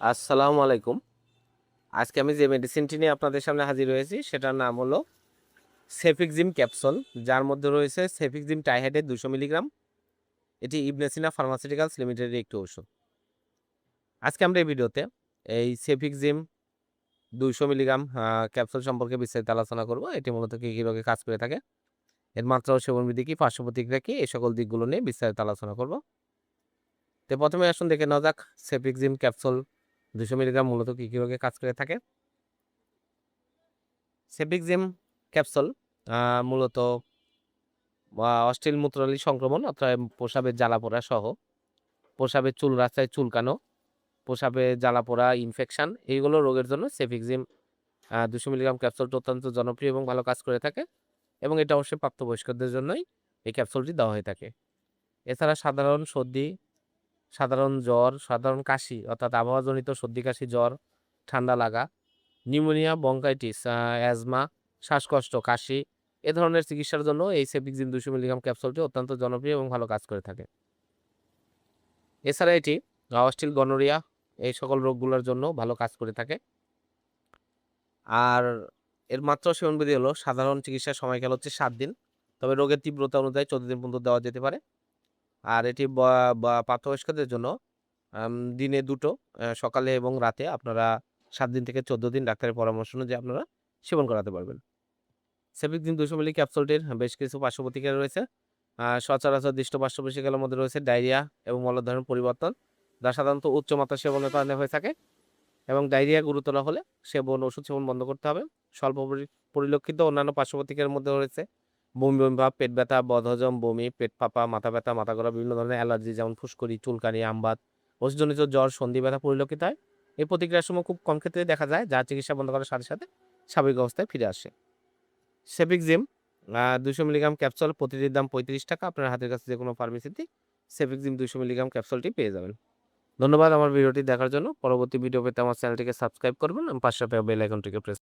আসসালামু আলাইকুম। আজকে আমি যে মেডিসিনটি নিয়ে আপনাদের সামনে হাজির হয়েছি সেটার নাম হলো সেফিক্সিম ক্যাপসুল, যার মধ্যে রয়েছে সেফিক্সিম টাইহাইড্রেট 200 মিলিগ্রাম। এটি ইবনে সিনা ফার্মাসিউটিক্যালস লিমিটেডের একটি ওষুধ। আজকে আমরা এই ভিডিওতে এই সেফিক্সিম 200 মিলিগ্রাম ক্যাপসুল সম্পর্কে বিস্তারিত আলোচনা করব। এটি মূলত কি রোগে কাজ করে থাকে, এর মাত্রা ও সেবনবিধি কি, পার্শ্ব প্রতিক্রিয়া কি, এই সকল দিকগুলো নিয়ে বিস্তারিত আলোচনা করব। তো প্রথমে আসুন দেখে নেওয়া যাক সেফিক্সিম ক্যাপসুল 200 মিলিগ্রাম মূলত কি রোগে কাজ করে থাকে। সেফিক্সিম ক্যাপসুল মূলত অশ্লীল মূত্রনালী সংক্রমণ অর্থাৎ প্রস্রাবের জ্বালাপোড়া সহ প্রস্রাবের চুল রাস্তায় চুলকানো, প্রস্রাবে জ্বালাপোড়া, ইনফেকশন, এইগুলো রোগের জন্য সেফিক্সিম 200 মিলিগ্রাম ক্যাপসুলটি অত্যন্ত জনপ্রিয় এবং ভালো কাজ করে থাকে, এবং এটা অবশ্যই প্রাপ্তবয়স্কদের জন্যই এই ক্যাপসুলটি দেওয়া হয়ে থাকে। এছাড়া সাধারণ সর্দি, সাধারণ জ্বর, সাধারণ কাশি অর্থাৎ আবহাওয়াজনিত সর্দি, কাশি, জ্বর, ঠান্ডা লাগা, নিউমোনিয়া, ব্রঙ্কাইটিস, অ্যাজমা, শ্বাসকষ্ট, কাশি, এ ধরনের চিকিৎসার জন্য এই সেফিক্সিম 200 মিলিগ্রাম ক্যাপসুলটি অত্যন্ত জনপ্রিয় এবং ভালো কাজ করে থাকে। এছাড়া এটি অস্টিল গনোরিয়া এই সকল রোগগুলোর জন্য ভালো কাজ করে থাকে। আর এর মাত্রা ও সেবনবিধি হলো সাধারণ চিকিৎসার সময়কাল হচ্ছে 7 দিন। তবে রোগের তীব্রতা অনুযায়ী 14 দিন পর্যন্ত দেওয়া যেতে পারে। আর এটি প্রাপ্তবয়স্কদের জন্য দিনে 2 টো সকালে এবং রাতে আপনারা 7 দিন থেকে 14 দিন ডাক্তারের পরামর্শ অনুযায়ী আপনারা সেবন করাতে পারবেন। সেফিক্সিম 200 মিলি ক্যাপসুলটির বেশ কিছু পার্শ্ব প্রতিক্রিয়া রয়েছে। সচরাচর দৃষ্ট পার্শ্ব প্রতিক্রিয়ার মধ্যে রয়েছে ডায়রিয়া এবং মলদ্বারের পরিবর্তন, যা সাধারণত উচ্চ মাত্রা সেবনের কারণে হয়ে থাকে, এবং ডায়রিয়া গুরুতর হলে ওষুধ সেবন বন্ধ করতে হবে। স্বল্প পরিলক্ষিত অন্যান্য পার্শ্ব প্রতিক্রিয়ার মধ্যে রয়েছে বমি, বমি ভাব, পেট ব্যথা, বদহজম, বমি, পেট ফাঁপা, মাথা ব্যথা, মাথা ঘোরা, বিভিন্ন ধরনের অ্যালার্জি যেমন ফুসকুড়ি, চুলকানি, আমবাত, ওষুধজনিত জ্বর, সন্ধি ব্যথা পরিলক্ষিত হয়। এই প্রতিক্রিয়াসমূহ খুব কম ক্ষেত্রে দেখা যায়, যা চিকিৎসা বন্ধ করার সাথে সাথে স্বাভাবিক অবস্থায় ফিরে আসে। সেফিক্সিম 200 মিলিগ্রাম ক্যাপসুল প্রতিটির দাম ৳35। আপনার হাতের কাছে যেকোনো ফার্মেসিতে সেফিক্সিম 200 মিলিগ্রাম ক্যাপসুলটি পেয়ে যাবেন। ধন্যবাদ আমার ভিডিওটি দেখার জন্য। পরবর্তী ভিডিও পেতে আমার চ্যানেলটিকে সাবস্ক্রাইব করবেন এবং পাশে থাকা বেল আইকনটিকে প্রেস